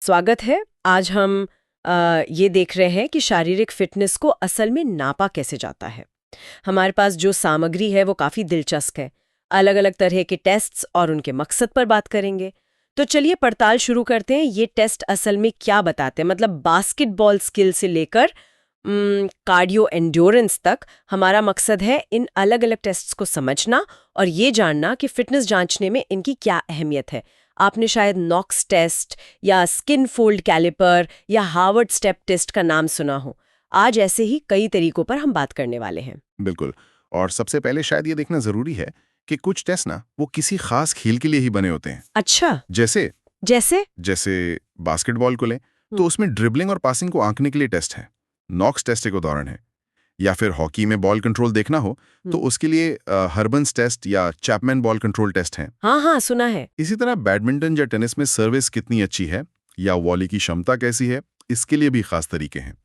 स्वागत है। आज हम ये देख रहे हैं कि शारीरिक फिटनेस को असल में नापा कैसे जाता है। हमारे पास जो सामग्री है वो काफ़ी दिलचस्प है। अलग अलग तरह के टेस्ट्स और उनके मकसद पर बात करेंगे। तो चलिए पड़ताल शुरू करते हैं। ये टेस्ट असल में क्या बताते हैं, मतलब बास्केटबॉल स्किल से लेकर कार्डियो एंड्योरेंस तक। हमारा मकसद है इन अलग अलग टेस्ट्स को समझना और ये जानना कि फिटनेस जांचने में इनकी क्या अहमियत है। आपने शायद नॉक्स टेस्ट या स्किन फोल्ड कैलिपर या हार्वर्ड स्टेप टेस्ट का नाम सुना हो। आज ऐसे ही कई तरीकों पर हम बात करने वाले हैं। बिल्कुल। और सबसे पहले शायद ये देखना जरूरी है कि कुछ टेस्ट ना वो किसी खास खेल के लिए ही बने होते हैं। अच्छा। जैसे जैसे जैसे बास्केटबॉल को लें तो उसमें ड्रिबलिंग और पासिंग को आंकने के लिए टेस्ट है, नॉक्स टेस्ट एक उदाहरण है। या फिर हॉकी में बॉल कंट्रोल देखना हो तो उसके लिए हर्बन्स टेस्ट या चैपमैन बॉल कंट्रोल टेस्ट हैं। हाँ हाँ, सुना है। इसी तरह बैडमिंटन या टेनिस में सर्विस कितनी अच्छी है या वॉली की क्षमता कैसी है, इसके लिए भी खास तरीके हैं।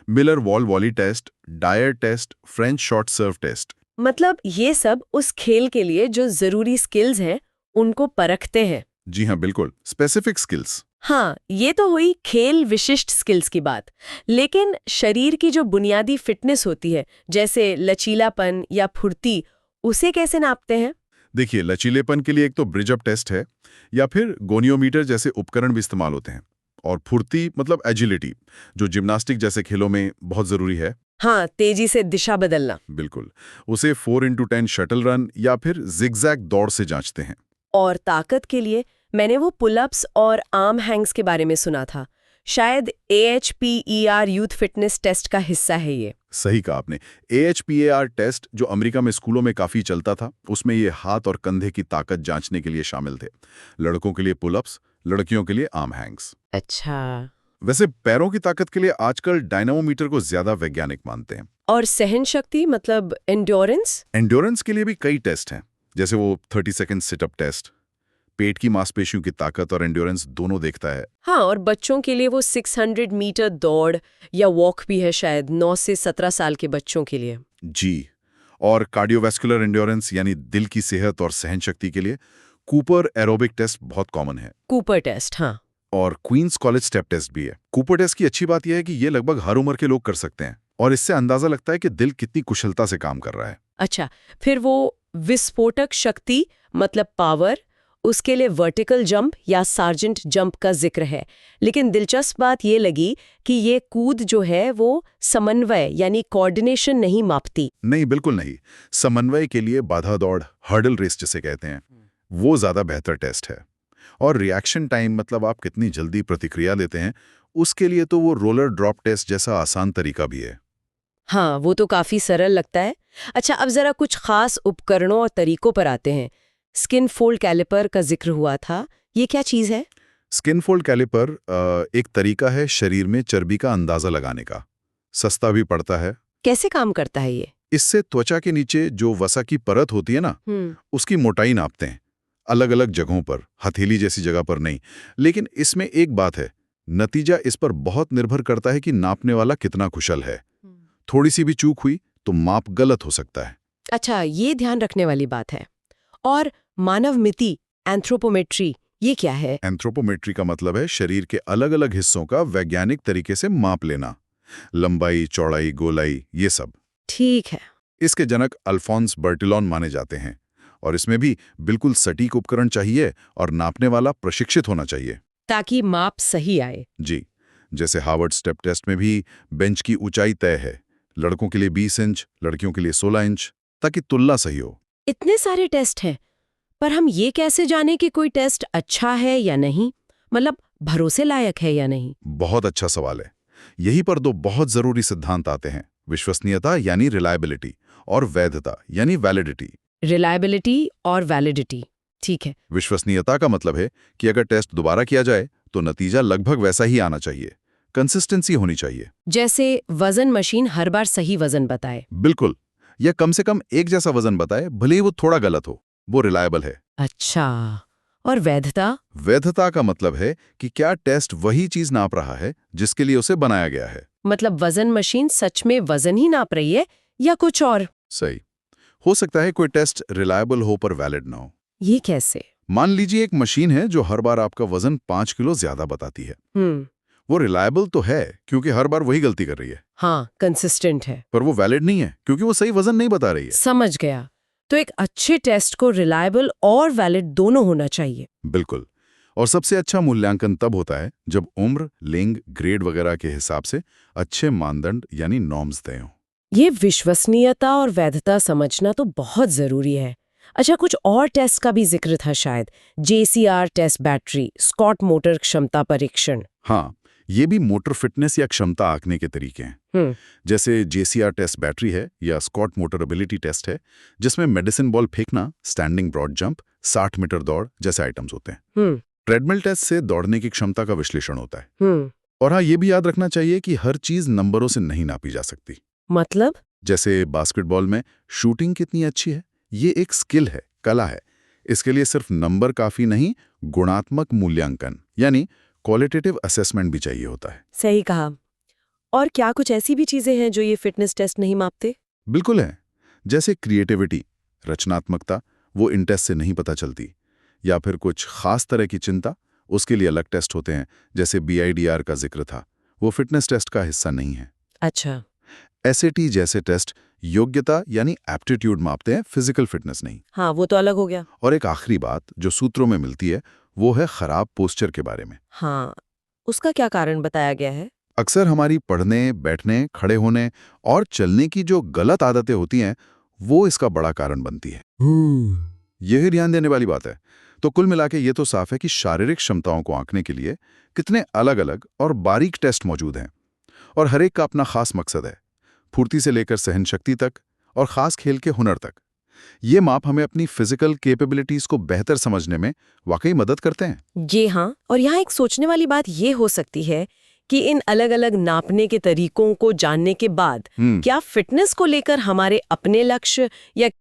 Miller wall volley test, Dyer test, French short serve test. मतलब ये सब उस खेल के लिए जो जरूरी स्किल्स हैं उनको परखते हैं। जी हाँ, बिल्कुल, स्पेसिफिक स्किल्स। हाँ, ये तो हुई खेल विशिष्ट स्किल्स की बात। लेकिन शरीर की जो बुनियादी फिटनेस होती है, जैसे लचीलापन या फुर्ती, उसे कैसे नापते हैं? देखिए, लचीलेपन के लिए एक तो ब्रिज अप टेस्ट है या फिर गोनियोमीटर जैसे उपकरण भी इस्तेमाल होते हैं। और फुर्ती मतलब एजिलिटी, जो जिम्नास्टिक जैसे खेलों में बहुत जरूरी है। हाँ, तेजी से दिशा बदलना। बिल्कुल, उसे 4x10 शटल रन या फिर जिगजैग दौड़ से जांचते हैं। और ताकत के लिए मैंने वो पुलअप्स और आर्म हैंग्स के बारे में सुना था। शायद AHPER यूथ फिटनेस टेस्ट का हिस्सा है ये। सही कहा आपने। AHPAR टेस्ट जो अमेरिका में स्कूलों में काफी चलता था, उसमें ये हाथ और कंधे की ताकत जांचने के लिए शामिल थे। लड़कों के लिए पुलअप्स, लड़कियों के लिए आर्म हैंग्स। अच्छा। वैसे पैरों की ताकत के लिए आजकल डायनामोमीटर को ज्यादा वैज्ञानिक मानते हैं। और सहन शक्ति मतलब एंड्योरेंस? एंड्योरेंस के लिए भी कई टेस्ट हैं, जैसे वो 30 सेकंड सिटअप टेस्ट। पेट की मांसपेशियों की ताकत और एंड्योरेंस दोनों देखता है। हाँ, और बच्चों के लिए वो 600 मीटर दौड़ या वॉक भी है, शायद 9 से 17 साल के बच्चों के लिए। जी। और कार्डियोवैस्कुलर एंड्योरेंस यानी दिल की सेहत और सहन शक्ति के लिए कूपर एरोबिक टेस्ट बहुत कॉमन है। कूपर टेस्ट, हाँ। और क्वींस कॉलेज स्टेप टेस्ट भी है। कूपर टेस्ट की अच्छी बात यह है कि ये लगभग हर उम्र के लोग कर सकते हैं और इससे अंदाजा लगता है कि दिल कितनी कुशलता से काम कर रहा है। अच्छा, फिर वो विस्फोटक शक्ति मतलब पावर, उसके लिए वर्टिकल जंप या सार्जेंट जंप का जिक्र है। लेकिन दिलचस्प बात ये लगी कि ये कूद जो है वो समन्वय यानी कोऑर्डिनेशन नहीं मापती। नहीं, बिल्कुल नहीं। समन्वय के लिए बाधा दौड़, हर्डल रेस जिसे कहते हैं, वो ज्यादा बेहतर टेस्ट है। और रिएक्शन टाइम मतलब आप कितनी जल्दी प्रतिक्रिया देते हैं, उसके लिए तो वो रोलर ड्रॉप टेस्ट जैसा आसान तरीका भी है। हाँ, वो तो काफी सरल लगता है। अच्छा, अब जरा कुछ खास उपकरणों और तरीकों पर आते हैं। स्किन फोल्ड कैलिपर का जिक्र हुआ था, ये क्या चीज है? स्किन फोल्ड कैलिपर एक तरीका है शरीर में चर्बी का अंदाजा लगाने का। सस्ता भी पड़ता है। कैसे काम करता है ये? इससे त्वचा के नीचे जो वसा की परत होती है ना, उसकी मोटाई नापते हैं। अलग अलग जगहों पर, हथेली जैसी जगह पर नहीं। लेकिन इसमें एक बात है, नतीजा इस पर बहुत निर्भर करता है कि नापने वाला कितना कुशल है। थोड़ी सी भी चूक हुई तो माप गलत हो सकता है। अच्छा, ये ध्यान रखने वाली बात है। और मानव मिति, एंथ्रोपोमेट्री, ये क्या है? एंथ्रोपोमेट्री का मतलब है शरीर के अलग अलग हिस्सों का वैज्ञानिक तरीके से माप लेना। लंबाई, चौड़ाई, गोलाई, ये सब। ठीक है। इसके जनक अल्फोंस बर्टिलॉन माने जाते हैं। और इसमें भी बिल्कुल सटीक उपकरण चाहिए और नापने वाला प्रशिक्षित होना चाहिए, ताकि माप सही आए। जी। जैसे हार्वर्ड स्टेप टेस्ट में भी बेंच की ऊंचाई तय है, लड़कों के लिए 20 इंच, लड़कियों के लिए 16 इंच, ताकि तुलना सही हो। इतने सारे टेस्ट हैं, पर हम ये कैसे जाने कि कोई टेस्ट अच्छा है या नहीं, मतलब भरोसे लायक है या नहीं? बहुत अच्छा सवाल है। यहीं पर दो बहुत जरूरी सिद्धांत आते हैं, विश्वसनीयता यानी रिलायबिलिटी और वैधता यानी वैलिडिटी। रिलायबिलिटी और वैलिडिटी, ठीक है। विश्वसनीयता का मतलब है कि अगर टेस्ट दोबारा किया जाए तो नतीजा लगभग वैसा ही आना चाहिए, कंसिस्टेंसी होनी चाहिए। जैसे वजन मशीन हर बार सही वजन बताए। बिल्कुल, या कम से कम एक जैसा वजन बताए, भले ही वो थोड़ा गलत हो, वो रिलायबल है। अच्छा, और वैधता? वैधता का मतलब है कि क्या टेस्ट वही चीज नाप रहा है जिसके लिए उसे बनाया गया है। मतलब वजन मशीन सच में वजन ही नाप रही है या कुछ और? सही। हो सकता है कोई टेस्ट रिलायबल हो पर वैलिड ना हो। ये कैसे? मान लीजिए एक मशीन है जो हर बार आपका वजन 5 किलो ज्यादा बताती है। वो रिलायबल तो है क्योंकि हर बार वही गलती कर रही है। हाँ, कंसिस्टेंट है। पर वो वैलिड नहीं है क्योंकि वो सही वजन नहीं बता रही है। समझ गया। तो एक अच्छे टेस्ट को रिलायबल और वैलिड दोनों होना चाहिए। बिल्कुल। और सबसे अच्छा मूल्यांकन तब होता है जब उम्र, लिंग, ग्रेड वगैरह के हिसाब से अच्छे मानदंड यानी नॉर्म्स तय हों। ये विश्वसनीयता और वैधता समझना तो बहुत जरूरी है। अच्छा, कुछ और टेस्ट का भी जिक्र था शायद, JCR test battery, Scott motor क्षमता परीक्षण। हाँ, ये भी मोटर फिटनेस या क्षमता आंकने के तरीके हैं। जैसे JCR टेस्ट बैटरी है या स्कॉट मोटर एबिलिटी टेस्ट है, जिसमें मेडिसिन बॉल फेंकना, स्टैंडिंग ब्रॉड जंप, 60 मीटर दौड़ जैसे आइटम्स होते हैं। ट्रेडमिल टेस्ट से दौड़ने की क्षमता का विश्लेषण होता है। और हाँ, ये भी याद रखना चाहिए कि हर चीज नंबरों से नहीं नापी जा सकती। मतलब? जैसे बास्केटबॉल में शूटिंग कितनी अच्छी है, ये एक स्किल है, कला है। इसके लिए सिर्फ नंबर काफी नहीं, गुणात्मक मूल्यांकन यानी क्वालिटेटिव असेसमेंट भी चाहिए होता है। सही कहा। और क्या कुछ ऐसी भी चीजें हैं जो ये फिटनेस टेस्ट नहीं मापते? बिल्कुल है। जैसे क्रिएटिविटी, रचनात्मकता, वो इन टेस्ट से नहीं पता चलती। या फिर कुछ खास तरह की चिंता, उसके लिए अलग टेस्ट होते हैं। जैसे BIDR का जिक्र था, वो फिटनेस टेस्ट का हिस्सा नहीं है। अच्छा। SAT जैसे टेस्ट योग्यता यानी एप्टीट्यूड मापते हैं, फिजिकल फिटनेस नहीं। हाँ, वो तो अलग हो गया। और एक आखिरी बात जो सूत्रों में मिलती है, वो है खराब पोस्चर के बारे में। हाँ, उसका क्या कारण बताया गया है? अक्सर हमारी पढ़ने, बैठने, खड़े होने और चलने की जो गलत आदतें होती हैं, वो इसका बड़ा कारण बनती है। यही ध्यान देने वाली बात है। तो कुल मिला के ये तो साफ है कि शारीरिक क्षमताओं को आंकने के लिए कितने अलग-अलग और बारीक टेस्ट मौजूद हैं। और हर एक का अपना खास मकसद है, फुर्ती से लेकर सहनशक्ति तक और खास खेल के हुनर तक। ये माप हमें अपनी फिजिकल कैपेबिलिटीज को बेहतर समझने में वाकई मदद करते हैं। जी हाँ, और यहाँ एक सोचने वाली बात ये हो सकती है कि इन अलग-अलग नापने के तरीकों को जानने के बाद क्या फिटनेस को लेकर हमारे अपने लक्ष्य या